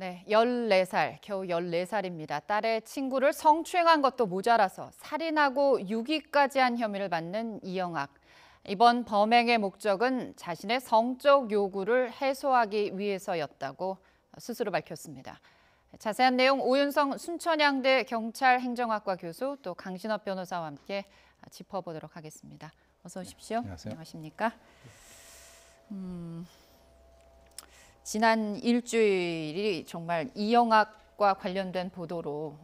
네, 14살, 겨우 14살입니다. 딸의 친구를 성추행한 것도 모자라서 살인하고 유기까지 한 혐의를 받는 이영학. 이번 범행의 목적은 자신의 성적 요구를 해소하기 위해서였다고 스스로 밝혔습니다. 자세한 내용 오윤성 순천향대 경찰행정학과 교수 또 강신업 변호사와 함께 짚어보도록 하겠습니다. 어서 오십시오. 안녕하세요. 안녕하십니까? 지난 일주일이 정말 이영학과 관련된 보도로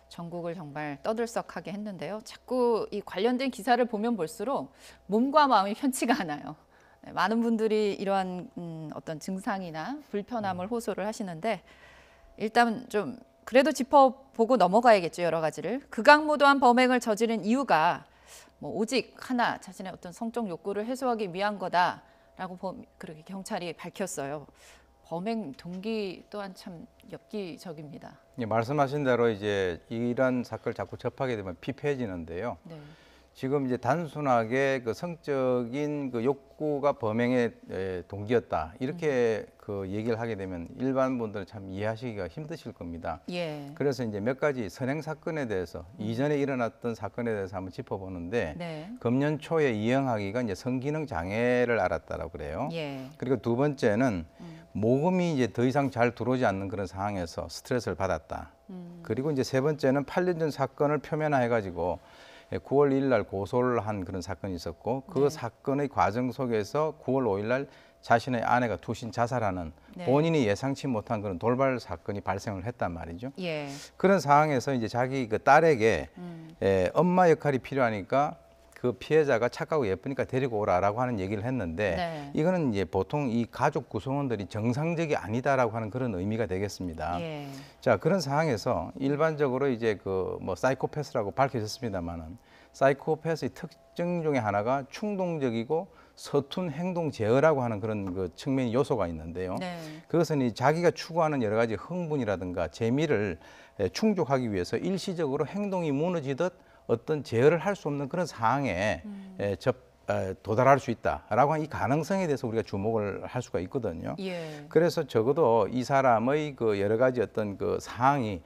전국을 정말 떠들썩하게 했는데요. 자꾸 이 관련된 기사를 보면 볼수록 몸과 마음이 편치가 않아요. 네, 많은 분들이 이러한 어떤 증상이나 불편함을 호소를 하시는데 일단 좀 그래도 짚어보고 넘어가야겠죠, 여러 가지를. 극악무도한 범행을 저지른 이유가 뭐 오직 하나, 자신의 어떤 성적 욕구를 해소하기 위한 거다라고 그렇게 경찰이 밝혔어요. 범행 동기 또한 참 엽기적입니다. 예, 말씀하신 대로 이제 이런 사건을 자꾸 접하게 되면 피폐해지는데요. 네. 지금 이제 단순하게 그 성적인 그 욕구가 범행의 동기였다 이렇게 그 얘기를 하게 되면 일반 분들은 참 이해하시기가 힘드실 겁니다. 예. 그래서 이제 몇 가지 선행 사건에 대해서 이전에 일어났던 사건에 대해서 한번 짚어보는데 네. 금년 초에 이영학이가 이제 성기능 장애를 앓았다라고 그래요. 예. 그리고 두 번째는 모금이 이제 더 이상 잘 들어오지 않는 그런 상황에서 스트레스를 받았다. 그리고 이제 세 번째는 8년 전 사건을 표면화해가지고 9월 1일 날 고소를 한 그런 사건이 있었고 그 네. 사건의 과정 속에서 9월 5일 날 자신의 아내가 투신 자살하는 네. 본인이 예상치 못한 그런 돌발 사건이 발생을 했단 말이죠. 예. 그런 상황에서 이제 자기 그 딸에게 엄마 역할이 필요하니까 그 피해자가 착하고 예쁘니까 데리고 오라라고 하는 얘기를 했는데 네. 이거는 이제 보통 이 가족 구성원들이 정상적이 아니다라고 하는 그런 의미가 되겠습니다. 예. 자, 그런 상황에서 일반적으로 이제 그 뭐 사이코패스라고 밝혀졌습니다만은 사이코패스의 특징 중에 하나가 충동적이고 서툰 행동 제어라고 하는 그런 그 측면 요소가 있는데요. 네. 그것은 이 자기가 추구하는 여러 가지 흥분이라든가 재미를 충족하기 위해서 일시적으로 행동이 무너지듯 어떤 제어를 할 수 없는 그런 상황에 도달할 수 있다라고 하는 이 가능성에 대해서 우리가 주목을 할 수가 있거든요. 예. 그래서 적어도 이 사람의 그 여러 가지 어떤 그 상황이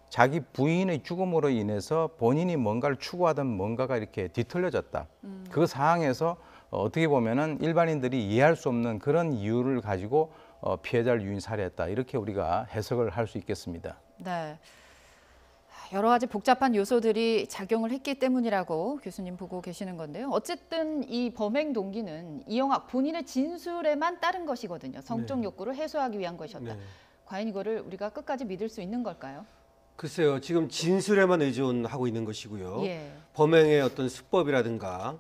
자기 부인의 죽음으로 인해서 본인이 뭔가를 추구하던 뭔가가 이렇게 뒤틀려졌다. 그 상황에서 어떻게 보면은 일반인들이 이해할 수 없는 그런 이유를 가지고 피해자를 유인 살해했다. 이렇게 우리가 해석을 할 수 있겠습니다. 네. 여러 가지 복잡한 요소들이 작용을 했기 때문이라고 교수님 보고 계시는 건데요. 어쨌든 이 범행 동기는 이영학 본인의 진술에만 따른 것이거든요. 성적 네. 욕구를 해소하기 위한 것이었다. 네. 과연 이거를 우리가 끝까지 믿을 수 있는 걸까요? 글쎄요, 지금 진술에만 의존하고 있는 것이고요. 예. 범행의 어떤 수법이라든가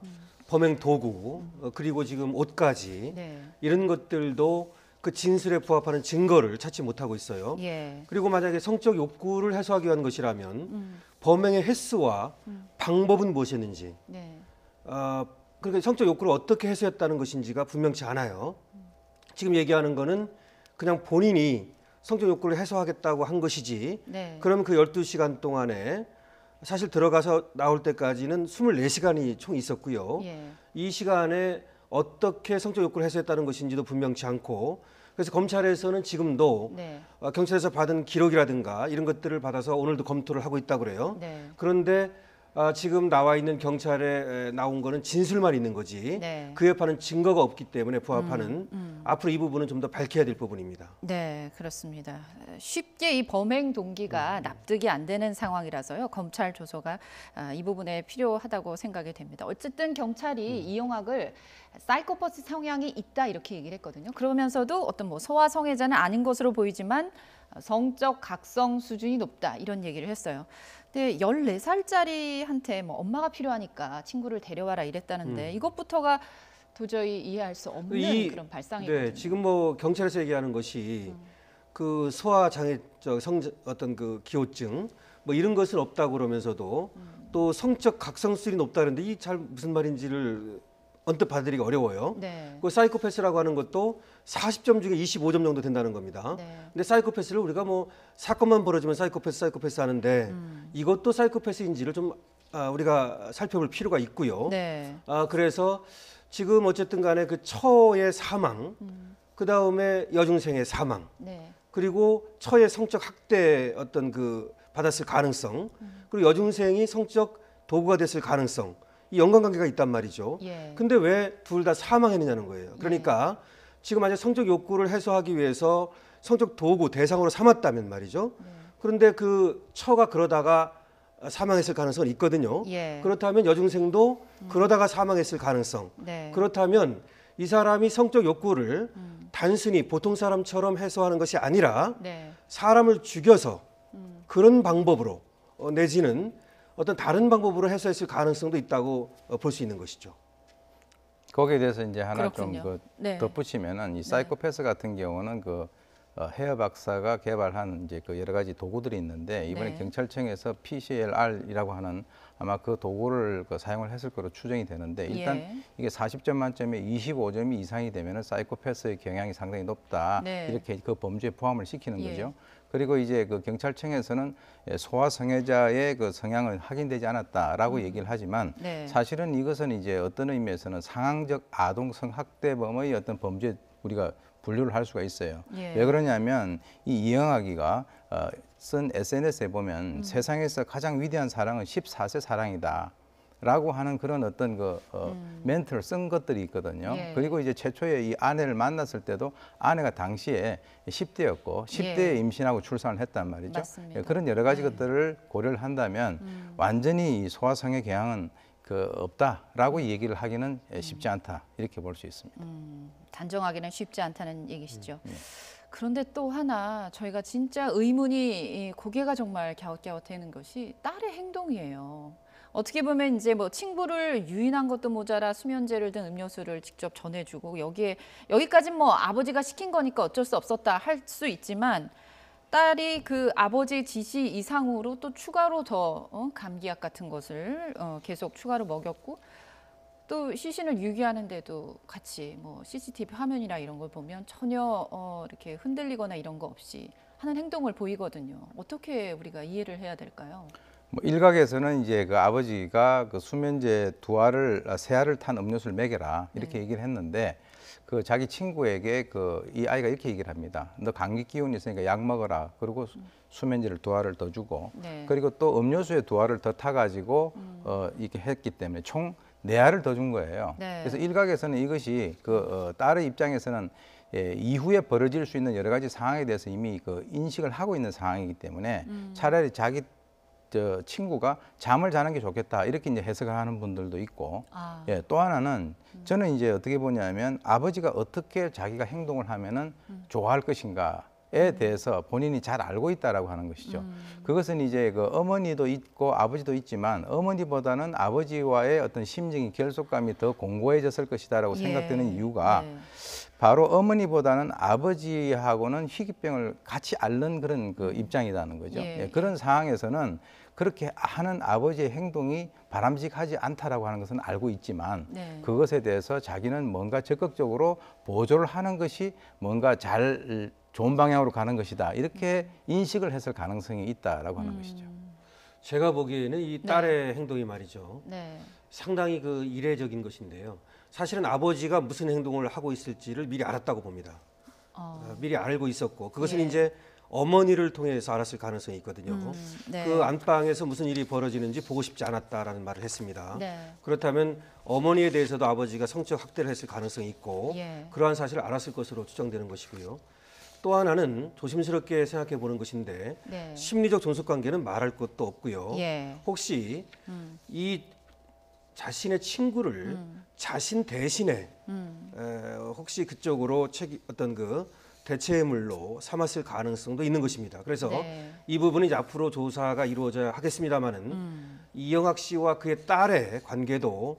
범행 도구, 그리고 지금 옷까지 네. 이런 것들도 그 진술에 부합하는 증거를 찾지 못하고 있어요. 예. 그리고 만약에 성적 욕구를 해소하기 위한 것이라면 범행의 횟수와 방법은 무엇이었는지, 네. 그러니까 성적 욕구를 어떻게 해소했다는 것인지가 분명치 않아요. 지금 얘기하는 거는 그냥 본인이 성적 욕구를 해소하겠다고 한 것이지. 네. 그럼 그 12시간 동안에 사실 들어가서 나올 때까지는 24시간이 총 있었고요. 예. 이 시간에 어떻게 성적 욕구를 해소했다는 것인지도 분명치 않고, 그래서 검찰에서는 지금도 네. 경찰에서 받은 기록이라든가 이런 것들을 받아서 오늘도 검토를 하고 있다고 그래요. 네. 그런데 지금 나와 있는 경찰에 나온 거는 진술만 있는 거지 네. 그에 반한 증거가 없기 때문에 부합하는 앞으로 이 부분은 좀 더 밝혀야 될 부분입니다. 네, 그렇습니다. 쉽게 이 범행 동기가 납득이 안 되는 상황이라서요. 검찰 조사가 이 부분에 필요하다고 생각이 됩니다. 어쨌든 경찰이 이영학을 사이코패스 성향이 있다 이렇게 얘기를 했거든요. 그러면서도 어떤 뭐 소아성애자는 아닌 것으로 보이지만 성적 각성 수준이 높다 이런 얘기를 했어요. 근데 14살짜리한테 뭐 엄마가 필요하니까 친구를 데려와라 이랬다는데 이것부터가 도저히 이해할 수 없는 그런 발상이거든요. 네, 지금 뭐 경찰에서 얘기하는 것이 그 소아 장애적 어떤 그 기호증 뭐 이런 것은 없다고 그러면서도 또 성적 각성 수준이 높다는데 이 잘 무슨 말인지를 언뜻 받아들이기 어려워요. 네. 그 사이코패스라고 하는 것도 40점 중에 25점 정도 된다는 겁니다. 네. 근데 사이코패스를 우리가 뭐 사건만 벌어지면 사이코패스 하는데 이것도 사이코패스인지를 좀 우리가 살펴볼 필요가 있고요. 네. 그래서 지금 어쨌든 간에 그 처의 사망, 그 다음에 여중생의 사망, 네. 그리고 처의 성적 학대 어떤 그 받았을 가능성, 그리고 여중생이 성적 도구가 됐을 가능성, 이 연관관계가 있단 말이죠. 예. 근데 왜 둘 다 사망했느냐는 거예요. 그러니까 지금 만약 성적 욕구를 해소하기 위해서 성적 도구 대상으로 삼았다면 말이죠. 그런데 그 처가 그러다가 사망했을 가능성은 있거든요. 예. 그렇다면 여중생도 그러다가 사망했을 가능성. 네. 그렇다면 이 사람이 성적 욕구를 단순히 보통 사람처럼 해소하는 것이 아니라 네. 사람을 죽여서 그런 방법으로 내지는 어떤 다른 방법으로 해소했을 가능성도 있다고 볼 수 있는 것이죠. 거기에 대해서 이제 하나 그렇군요. 좀 네. 덧붙이면은 이 사이코패스 같은 경우는 그 헤어 박사가 개발한 이제 그 여러 가지 도구들이 있는데 이번에 네. 경찰청에서 PCLR이라고 하는 아마 그 도구를 사용을 했을 거로 추정이 되는데 일단 예. 이게 40점 만점에 25점이 이상이 되면은 사이코패스의 경향이 상당히 높다. 네. 이렇게 그 범죄에 포함을 시키는 예. 거죠. 그리고 이제 그 경찰청에서는 소아성애자의 그 성향은 확인되지 않았다라고 얘기를 하지만 네. 사실은 이것은 이제 어떤 의미에서는 상황적 아동 성학대범의 어떤 범죄 우리가 분류를 할 수가 있어요. 예. 왜 그러냐면 이 이영학이가 쓴 SNS에 보면 세상에서 가장 위대한 사랑은 14세 사랑이다. 라고 하는 그런 어떤 그 멘트를 쓴 것들이 있거든요. 예. 그리고 이제 최초에 이 아내를 만났을 때도 아내가 당시에 10대였고 10대에 예. 임신하고 출산을 했단 말이죠. 맞습니다. 그런 여러 가지 네. 것들을 고려를 한다면 완전히 이 소아성애 경향은 그 없다라고 얘기를 하기는 쉽지 않다 이렇게 볼 수 있습니다. 단정하기는 쉽지 않다는 얘기시죠. 그런데 또 하나 저희가 진짜 의문이 고개가 정말 갸웃갸웃되는 것이 딸의 행동이에요. 어떻게 보면 이제 뭐 친구를 유인한 것도 모자라 수면제를 든 음료수를 직접 전해주고 여기까지 뭐 아버지가 시킨 거니까 어쩔 수 없었다 할 수 있지만 딸이 그 아버지 지시 이상으로 또 추가로 더 감기약 같은 것을 계속 추가로 먹였고 또 시신을 유기하는데도 같이 뭐 CCTV 화면이나 이런 걸 보면 전혀 이렇게 흔들리거나 이런 거 없이 하는 행동을 보이거든요. 어떻게 우리가 이해를 해야 될까요? 뭐 일각에서는 이제 그 아버지가 그 수면제 세 알을 탄 음료수를 먹여라 이렇게 얘기를 했는데 그 자기 친구에게 그 이 아이가 이렇게 얘기를 합니다. 너 감기 기운이 있으니까 약 먹어라. 그리고 수면제를 2알을 더 주고 네. 그리고 또 음료수에 2알을 더 타가지고 이렇게 했기 때문에 총 4알을 더 준 거예요. 네. 그래서 일각에서는 이것이 그 딸의 입장에서는 이후에 벌어질 수 있는 여러 가지 상황에 대해서 이미 그 인식을 하고 있는 상황이기 때문에 차라리 자기 친구가 잠을 자는 게 좋겠다 이렇게 이제 해석을 하는 분들도 있고 아. 또 하나는 저는 이제 어떻게 보냐면 아버지가 어떻게 자기가 행동을 하면은 좋아할 것인가에 대해서 본인이 잘 알고 있다라고 하는 것이죠. 그것은 이제 그 어머니도 있고 아버지도 있지만 어머니보다는 아버지와의 어떤 심적인 결속감이 더 공고해졌을 것이다라고 예. 생각되는 이유가 네. 바로 어머니보다는 아버지하고는 희귀병을 같이 앓는 그런 그 입장이라는 거죠. 예. 그런 상황에서는 그렇게 하는 아버지의 행동이 바람직하지 않다라고 하는 것은 알고 있지만 네. 그것에 대해서 자기는 뭔가 적극적으로 보조를 하는 것이 뭔가 잘 좋은 방향으로 가는 것이다. 이렇게 인식을 했을 가능성이 있다라고 하는 것이죠. 제가 보기에는 이 딸의 행동이 말이죠. 네. 상당히 그 이례적인 것인데요. 사실은 아버지가 무슨 행동을 하고 있을지를 미리 알았다고 봅니다. 미리 알고 있었고 그것은 예. 이제 어머니를 통해서 알았을 가능성이 있거든요. 네. 그 안방에서 무슨 일이 벌어지는지 보고 싶지 않았다라는 말을 했습니다. 네. 그렇다면 어머니에 대해서도 아버지가 성적 학대를 했을 가능성이 있고 예. 그러한 사실을 알았을 것으로 추정되는 것이고요. 또 하나는 조심스럽게 생각해 보는 것인데 네. 심리적 존속 관계는 말할 것도 없고요. 예. 혹시 이 자신의 친구를 자신 대신에 혹시 그쪽으로 어떤 그 대체물로 삼았을 가능성도 있는 것입니다. 그래서 네. 이 부분이 이제 앞으로 조사가 이루어져야 하겠습니다만은 이영학 씨와 그의 딸의 관계도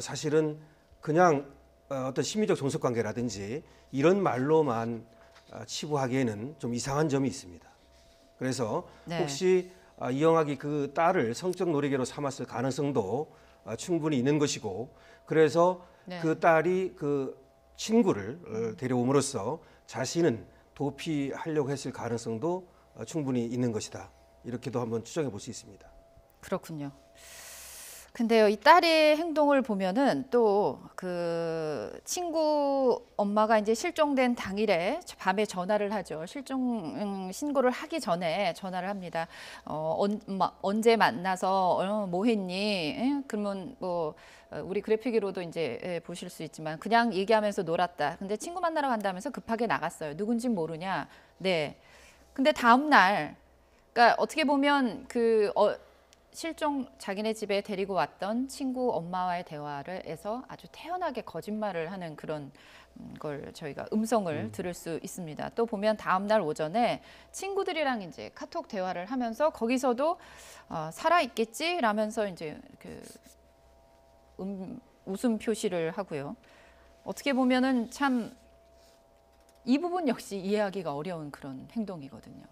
사실은 그냥 어떤 심리적 존속 관계라든지 이런 말로만 치부하기에는 좀 이상한 점이 있습니다. 그래서 네. 혹시 이영학이 그 딸을 성적 놀이개로 삼았을 가능성도 충분히 있는 것이고 그래서 네. 그 딸이 그 친구를 데려옴으로써 자신은 도피하려고 했을 가능성도 충분히 있는 것이다. 이렇게도 한번 추정해 볼 수 있습니다. 그렇군요. 근데요, 이 딸의 행동을 보면은 또 그 친구 엄마가 이제 실종된 당일에 밤에 전화를 하죠. 실종 신고를 하기 전에 전화를 합니다. 언제 만나서 뭐 했니? 그러면 뭐 우리 그래픽으로도 이제 보실 수 있지만 그냥 얘기하면서 놀았다. 근데 친구 만나러 간다면서 급하게 나갔어요. 누군지 모르냐? 네. 근데 다음 날, 그러니까 어떻게 보면 실종 자기네 집에 데리고 왔던 친구 엄마와의 대화를 해서 아주 태연하게 거짓말을 하는 그런 걸 저희가 음성을 들을 수 있습니다. 또 보면 다음 날 오전에 친구들이랑 이제 카톡 대화를 하면서 거기서도 살아 있겠지 라면서 이제 웃음 표시를 하고요. 어떻게 보면은 참 이 부분 역시 이해하기가 어려운 그런 행동이거든요.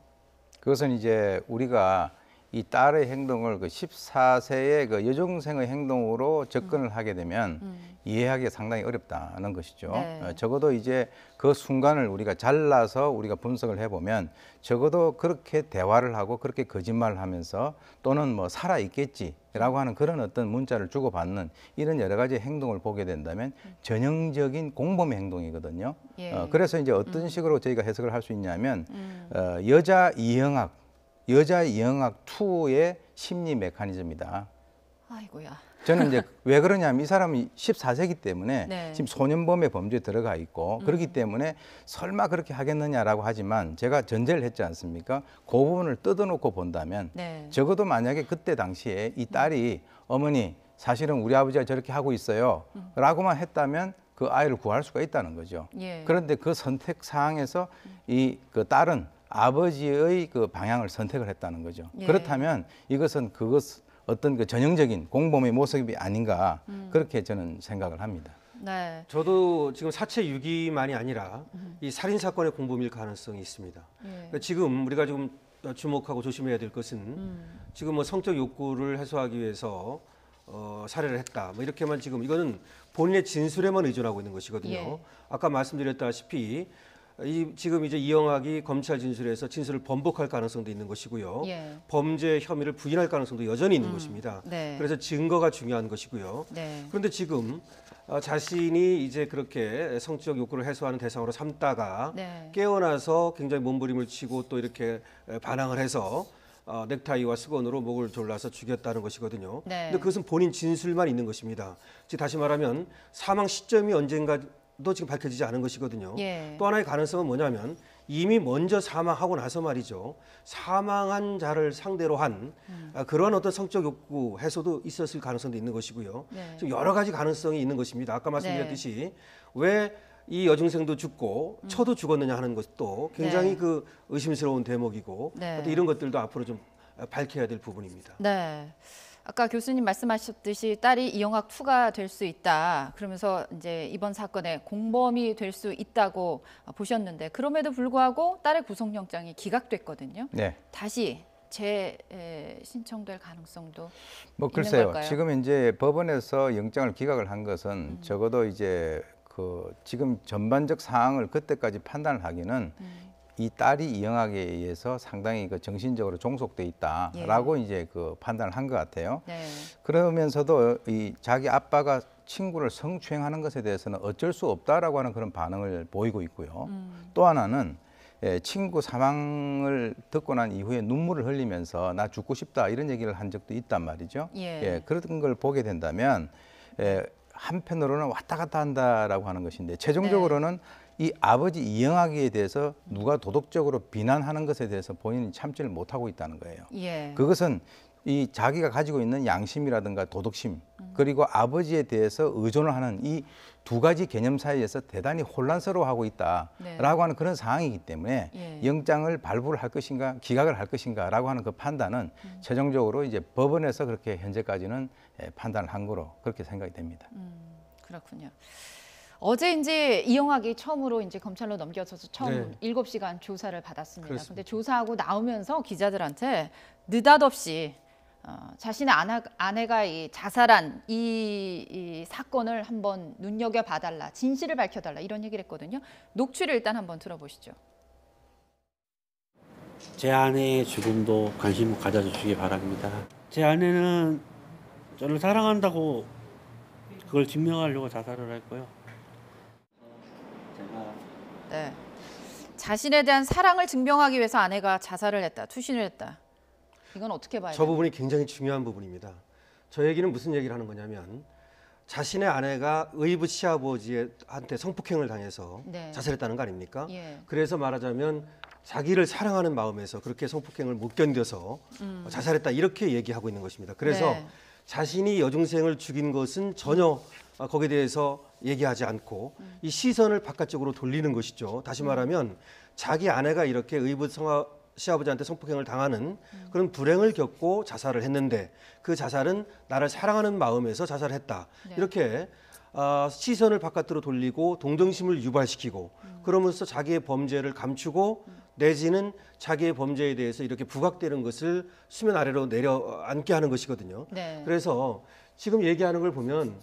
그것은 이제 우리가 이 딸의 행동을 그 14세의 그 여중생의 행동으로 접근을 하게 되면 이해하기가 상당히 어렵다는 것이죠. 네. 적어도 이제 그 순간을 우리가 잘라서 우리가 분석을 해보면 적어도 그렇게 대화를 하고 그렇게 거짓말을 하면서 또는 뭐 살아있겠지라고 하는 그런 어떤 문자를 주고받는 이런 여러 가지 행동을 보게 된다면 전형적인 공범의 행동이거든요. 예. 그래서 이제 어떤 식으로 저희가 해석을 할 수 있냐면 여자 이영학 2의 심리 메커니즘이다. 아이고야. 저는 이제 왜 그러냐면 이 사람이 14세기 때문에 네. 지금 소년범의 범죄에 들어가 있고 그렇기 때문에 설마 그렇게 하겠느냐라고 하지만 제가 전제를 했지 않습니까? 그 부분을 뜯어놓고 본다면 네. 적어도 만약에 그때 당시에 이 딸이 어머니 사실은 우리 아버지가 저렇게 하고 있어요 라고만 했다면 그 아이를 구할 수가 있다는 거죠. 예. 그런데 그 선택 사항에서 그 딸은 아버지의 그 방향을 선택을 했다는 거죠. 예. 그렇다면 이것은 어떤 그 전형적인 공범의 모습이 아닌가 그렇게 저는 생각을 합니다. 네. 저도 지금 사체 유기만이 아니라 이 살인 사건의 공범일 가능성이 있습니다. 예. 그러니까 지금 우리가 좀 주목하고 조심해야 될 것은 지금 뭐 성적 욕구를 해소하기 위해서 살해를 했다. 뭐 이렇게만 지금 이거는 본인의 진술에만 의존하고 있는 것이거든요. 예. 아까 말씀드렸다시피 지금 이제 이영학이 검찰 진술에서 진술을 번복할 가능성도 있는 것이고요. 예. 범죄 혐의를 부인할 가능성도 여전히 있는 것입니다. 네. 그래서 증거가 중요한 것이고요. 네. 그런데 지금 자신이 이제 그렇게 성적 욕구를 해소하는 대상으로 삼다가 네. 깨어나서 굉장히 몸부림을 치고 또 이렇게 반항을 해서 넥타이와 수건으로 목을 졸라서 죽였다는 것이거든요. 네. 근데 그것은 본인 진술만 있는 것입니다. 즉 다시 말하면 사망 시점이 언젠가도 지금 밝혀지지 않은 것이거든요. 예. 또 하나의 가능성은 뭐냐면 이미 먼저 사망하고 나서 말이죠. 사망한 자를 상대로 한 그러한 어떤 성적 욕구 해소도 있었을 가능성도 있는 것이고요. 네. 지금 여러 가지 가능성이 있는 것입니다. 아까 말씀드렸듯이 왜 이 여중생도 죽고 처도 죽었느냐 하는 것도 굉장히 네. 그 의심스러운 대목이고 네. 또 이런 것들도 앞으로 좀 밝혀야 될 부분입니다. 네. 아까 교수님 말씀하셨듯이 딸이 이영학 2가 될 수 있다. 그러면서 이제 이번 사건의 공범이 될 수 있다고 보셨는데 그럼에도 불구하고 딸의 구속영장이 기각됐거든요. 네. 다시 신청될 가능성도 뭐 있는 글쎄요. 걸까요? 지금 이제 법원에서 영장을 기각을 한 것은 적어도 이제 지금 전반적 사항을 그때까지 판단을 하기는 이 딸이 이영학에 의해서 상당히 정신적으로 종속돼 있다라고 이제 판단을 한 것 같아요. 네. 그러면서도 이 자기 아빠가 친구를 성추행하는 것에 대해서는 어쩔 수 없다라고 하는 그런 반응을 보이고 있고요. 또 하나는 친구 사망을 듣고 난 이후에 눈물을 흘리면서 나 죽고 싶다 이런 얘기를 한 적도 있단 말이죠. 예. 그런 걸 보게 된다면 한편으로는 왔다 갔다 한다라고 하는 것인데 최종적으로는 이 아버지 이영학에 대해서 누가 도덕적으로 비난하는 것에 대해서 본인이 참지를 못하고 있다는 거예요. 예. 그것은 이 자기가 가지고 있는 양심이라든가 도덕심 그리고 아버지에 대해서 의존을 하는 이 두 가지 개념 사이에서 대단히 혼란스러워하고 있다라고 하는 그런 상황이기 때문에 예. 영장을 발부를 할 것인가 기각을 할 것인가라고 하는 그 판단은 최종적으로 이제 법원에서 그렇게 현재까지는 판단을 한 거로 그렇게 생각이 됩니다. 그렇군요. 어제 이제 이영학이 처음으로 이제 검찰로 넘겨져서 처음 네. 7시간 조사를 받았습니다. 그렇습니다. 근데 조사하고 나오면서 기자들한테 느닷없이 자신의 아내가 자살한 이 사건을 한번 눈여겨봐달라, 진실을 밝혀달라 이런 얘기를 했거든요. 녹취를 일단 한번 들어보시죠. 제 아내의 죽음도 관심 가져주시기 바랍니다. 제 아내는 저를 사랑한다고 그걸 증명하려고 자살을 했고요. 제가 네. 자신에 대한 사랑을 증명하기 위해서 아내가 자살을 했다, 투신을 했다. 이건 어떻게 봐야 저 돼요? 부분이 굉장히 중요한 부분입니다. 저 얘기는 무슨 얘기를 하는 거냐면 자신의 아내가 의붓 시아버지한테 성폭행을 당해서 네. 자살했다는 거 아닙니까? 예. 그래서 말하자면 자기를 사랑하는 마음에서 그렇게 성폭행을 못 견뎌서 자살했다 이렇게 얘기하고 있는 것입니다. 그래서 네. 자신이 여중생을 죽인 것은 전혀 거기에 대해서 얘기하지 않고 이 시선을 바깥쪽으로 돌리는 것이죠. 다시 말하면 자기 아내가 이렇게 의붓 시아버지한테 성폭행을 당하는 그런 불행을 겪고 자살을 했는데 그 자살은 나를 사랑하는 마음에서 자살했다. 네. 이렇게 시선을 바깥으로 돌리고 동정심을 유발시키고 그러면서 자기의 범죄를 감추고 내지는 자기의 범죄에 대해서 이렇게 부각되는 것을 수면 아래로 내려앉게 하는 것이거든요. 네. 그래서 지금 얘기하는 걸 보면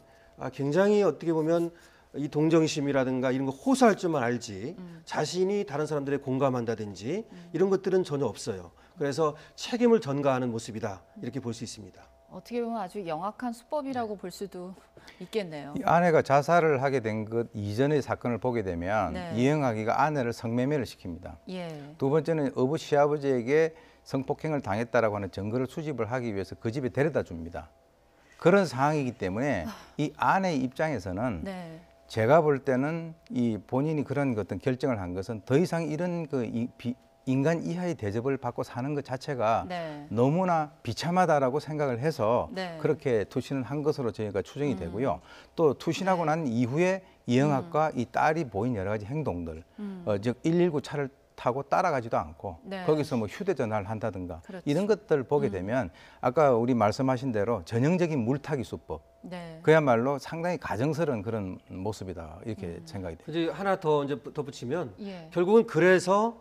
굉장히 어떻게 보면 이 동정심이라든가 이런 거 호소할 줄만 알지 자신이 다른 사람들에 공감한다든지 이런 것들은 전혀 없어요. 그래서 책임을 전가하는 모습이다 이렇게 볼 수 있습니다. 어떻게 보면 아주 영악한 수법이라고 볼 수도 있겠네요. 이 아내가 자살을 하게 된 것 이전의 사건을 보게 되면 네. 이영학이가 아내를 성매매를 시킵니다. 예. 두 번째는 어부 시아버지에게 성폭행을 당했다라고 하는 증거를 수집을 하기 위해서 그 집에 데려다 줍니다. 그런 상황이기 때문에 이 아내의 입장에서는 네. 제가 볼 때는 이 본인이 그런 어떤 결정을 한 것은 더 이상 이런 인간 이하의 대접을 받고 사는 것 자체가 네. 너무나 비참하다라고 생각을 해서 네. 그렇게 투신을 한 것으로 저희가 추정이 되고요. 또 투신하고 난 이후에 이영학과 이 딸이 보인 여러 가지 행동들, 즉 119 차를 타고 따라가지도 않고 네. 거기서 뭐 휴대전화를 한다든가 그렇죠. 이런 것들을 보게 되면 아까 우리 말씀하신 대로 전형적인 물타기 수법, 네. 그야말로 상당히 가정스러운 그런 모습이다 이렇게 생각이 됩니다. 이제 하나 더 이제 덧붙이면 예. 결국은 그래서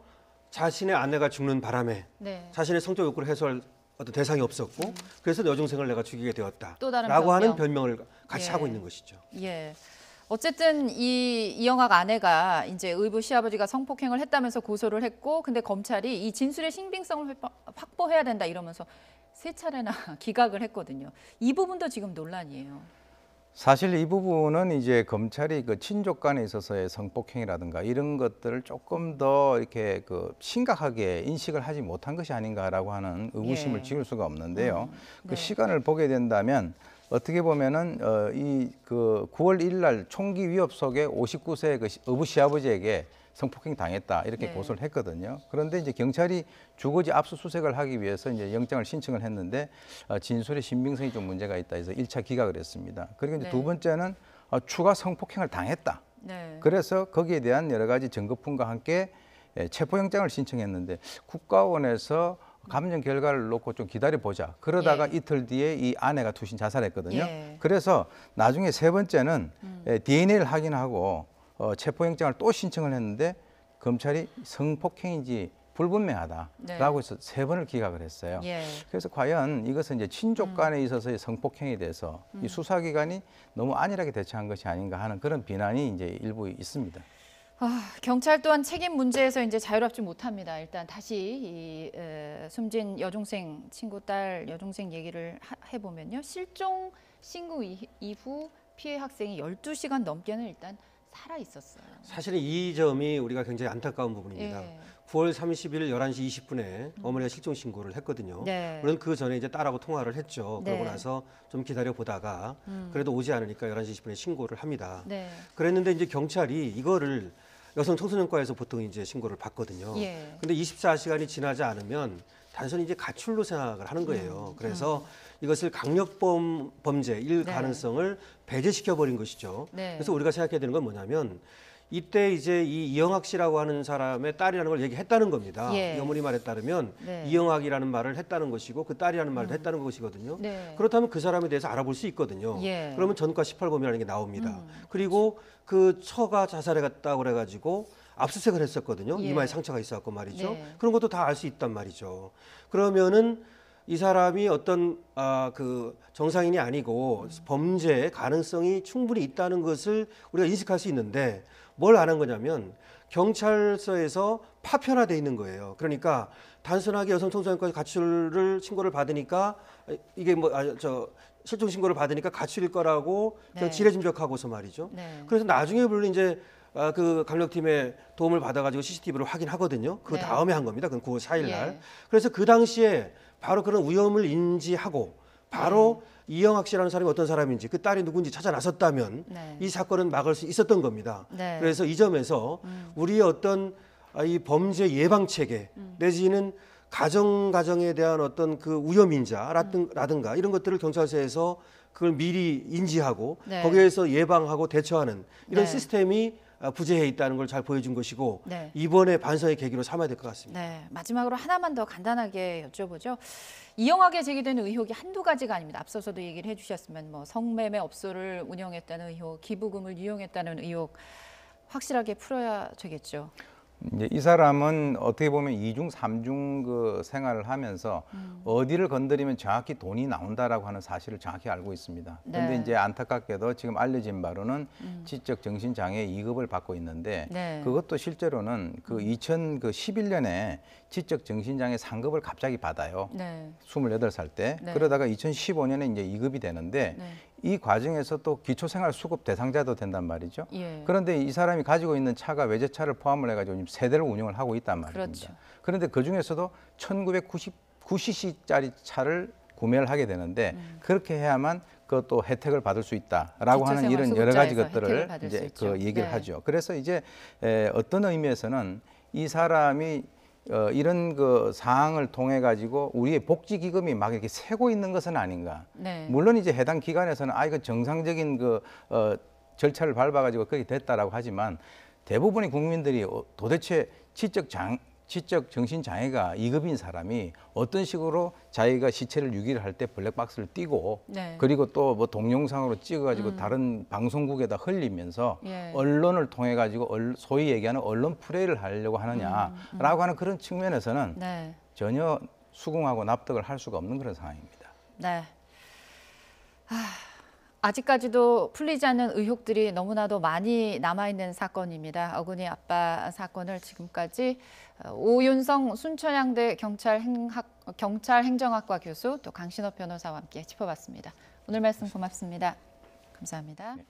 자신의 아내가 죽는 바람에 네. 자신의 성적 욕구를 해소할 어떤 대상이 없었고 그래서 여중생을 내가 죽이게 또 다른 되었다라고 하는 변명. 변명을 같이 예. 하고 있는 것이죠. 예. 어쨌든 이영학 아내가 이제 의붓 시아버지가 성폭행을 했다면서 고소를 했고, 근데 검찰이 이 진술의 신빙성을 확보해야 된다 이러면서 세 차례나 기각을 했거든요. 이 부분도 지금 논란이에요. 사실 이 부분은 이제 검찰이 그 친족 간에 있어서의 성폭행이라든가 이런 것들을 조금 더 이렇게 그 심각하게 인식을 하지 못한 것이 아닌가라고 하는 의구심을 예. 지울 수가 없는데요. 네. 그 시간을 보게 된다면 어떻게 보면은 이 그 9월 1일 날 총기 위협 속에 59세 그 어부 시아버지에게 성폭행 당했다 이렇게 네. 고소를 했거든요. 그런데 이제 경찰이 주거지 압수수색을 하기 위해서 이제 영장을 신청을 했는데 진술의 신빙성이 좀 문제가 있다 해서 1차 기각을 했습니다. 그리고 이제 네. 두 번째는 추가 성폭행을 당했다. 네. 그래서 거기에 대한 여러 가지 증거품과 함께 체포영장을 신청했는데 국가원에서 감정 결과를 놓고 좀 기다려 보자. 그러다가 예. 이틀 뒤에 이 아내가 투신 자살했거든요. 예. 그래서 나중에 세 번째는 DNA를 확인하고 체포영장을 또 신청을 했는데 검찰이 성폭행인지 불분명하다라고 해서 세 번을 기각을 했어요. 예. 그래서 과연 이것은 이제 친족 간에 있어서의 성폭행에 대해서 이 수사기관이 너무 안일하게 대처한 것이 아닌가 하는 그런 비난이 이제 일부 있습니다. 경찰 또한 책임 문제에서 이제 자유롭지 못합니다. 일단 다시 이 숨진 여중생 친구 딸 여중생 얘기를 해보면요. 실종 신고 이후 피해 학생이 12시간 넘게는 일단 살아 있었어요. 사실은 이 점이 우리가 굉장히 안타까운 부분입니다. 예. 9월 30일 11시 20분에 어머니가 실종 신고를 했거든요. 네. 물론 그 전에 이제 딸하고 통화를 했죠. 네. 그러고 나서 좀 기다려 보다가 그래도 오지 않으니까 11시 20분에 신고를 합니다. 네. 그랬는데 이제 경찰이 이거를 여성 청소년과에서 보통 이제 신고를 받거든요. 예. 근데 24시간이 지나지 않으면 단순히 이제 가출로 생각을 하는 거예요. 그래서 이것을 강력범 범죄일 네. 가능성을 배제시켜 버린 것이죠. 네. 그래서 우리가 생각해야 되는 건 뭐냐면 이때 이제 이 이영학 씨라고 하는 사람의 딸이라는 걸 얘기했다는 겁니다. 예. 이 어머니 말에 따르면 네. 이영학이라는 말을 했다는 것이고 그 딸이라는 말을 했다는 것이거든요. 네. 그렇다면 그 사람에 대해서 알아볼 수 있거든요. 예. 그러면 전과 18범이라는 게 나옵니다. 그리고 그 처가 자살해 갔다고 그래가지고 압수수색을 했었거든요. 예. 이마에 상처가 있어갖고 말이죠. 네. 그런 것도 다 알 수 있단 말이죠. 그러면은 이 사람이 어떤 그 정상인이 아니고 범죄의 가능성이 충분히 있다는 것을 우리가 인식할 수 있는데 뭘 안 한 거냐면 경찰서에서 파편화돼 있는 거예요. 그러니까 단순하게 여성청소년과 가출을 신고를 받으니까 이게 실종 신고를 받으니까 가출일 거라고 그냥 네. 지레짐작하고서 말이죠. 네. 그래서 나중에 물론 이제 그 강력팀의 도움을 받아가지고 CCTV를 확인하거든요. 그 네. 다음에 한 겁니다. 그건 9월 4일 날. 예. 그래서 그 당시에 바로 그런 위험을 인지하고 바로 이영학 씨라는 사람이 어떤 사람인지 그 딸이 누군지 찾아 나섰다면 네. 이 사건은 막을 수 있었던 겁니다. 네. 그래서 이 점에서 우리의 어떤 이 범죄 예방 체계 내지는 가정에 대한 어떤 그 위험 인자라든가 이런 것들을 경찰서에서 그걸 미리 인지하고 네. 거기에서 예방하고 대처하는 이런 네. 시스템이 부재해 있다는 걸 잘 보여준 것이고 네. 이번에 반성의 계기로 삼아야 될 것 같습니다. 네, 마지막으로 하나만 더 간단하게 여쭤보죠. 이영학에 제기되는 의혹이 한두 가지가 아닙니다. 앞서서도 얘기를 해주셨으면 뭐 성매매 업소를 운영했다는 의혹, 기부금을 이용했다는 의혹 확실하게 풀어야 되겠죠. 이제 이 사람은 어떻게 보면 이중 삼중 그 생활을 하면서 어디를 건드리면 정확히 돈이 나온다라고 하는 사실을 정확히 알고 있습니다. 그런데 네. 이제 안타깝게도 지금 알려진 바로는 지적 정신 장애 2급을 받고 있는데 네. 그것도 실제로는 그 2011년에 지적 정신 장애 3급을 갑자기 받아요. 네. 28살 때. 네. 그러다가 2015년에 이제 2급이 되는데 네. 이 과정에서 또 기초생활수급 대상자도 된단 말이죠. 예. 그런데 이 사람이 가지고 있는 차가 외제차를 포함을 해가지고 지금 세 대를 운영을 하고 있단 말입니다. 그렇죠. 그런데 그 중에서도 1999cc짜리 차를 구매를 하게 되는데 그렇게 해야만 그것도 혜택을 받을 수 있다라고 하는 이런 여러 가지 기초생활수급자에서 혜택을 것들을 받을 이제 수 있죠. 그 얘기를 네. 하죠. 그래서 이제 어떤 의미에서는 이 사람이 이런 그 사항을 통해 가지고 우리의 복지 기금이 막 이렇게 새고 있는 것은 아닌가. 네. 물론 이제 해당 기관에서는 이거 정상적인 그 절차를 밟아 가지고 그렇게 됐다라고 하지만 대부분의 국민들이 도대체 지적 정신 장애가 2급인 사람이 어떤 식으로 자기가 시체를 유기를 할 때 블랙박스를 띄고 네. 그리고 또 뭐 동영상으로 찍어가지고 다른 방송국에다 흘리면서 예. 언론을 통해 가지고 소위 얘기하는 언론 플레이를 하려고 하느냐라고 하는 그런 측면에서는 네. 전혀 수긍하고 납득을 할 수가 없는 그런 상황입니다. 네. 아직까지도 풀리지 않는 의혹들이 너무나도 많이 남아있는 사건입니다. 어근이 아빠 사건을 지금까지 오윤성 순천향대 경찰행정학과 교수 또 강신업 변호사와 함께 짚어봤습니다. 오늘 말씀 고맙습니다. 감사합니다. 네.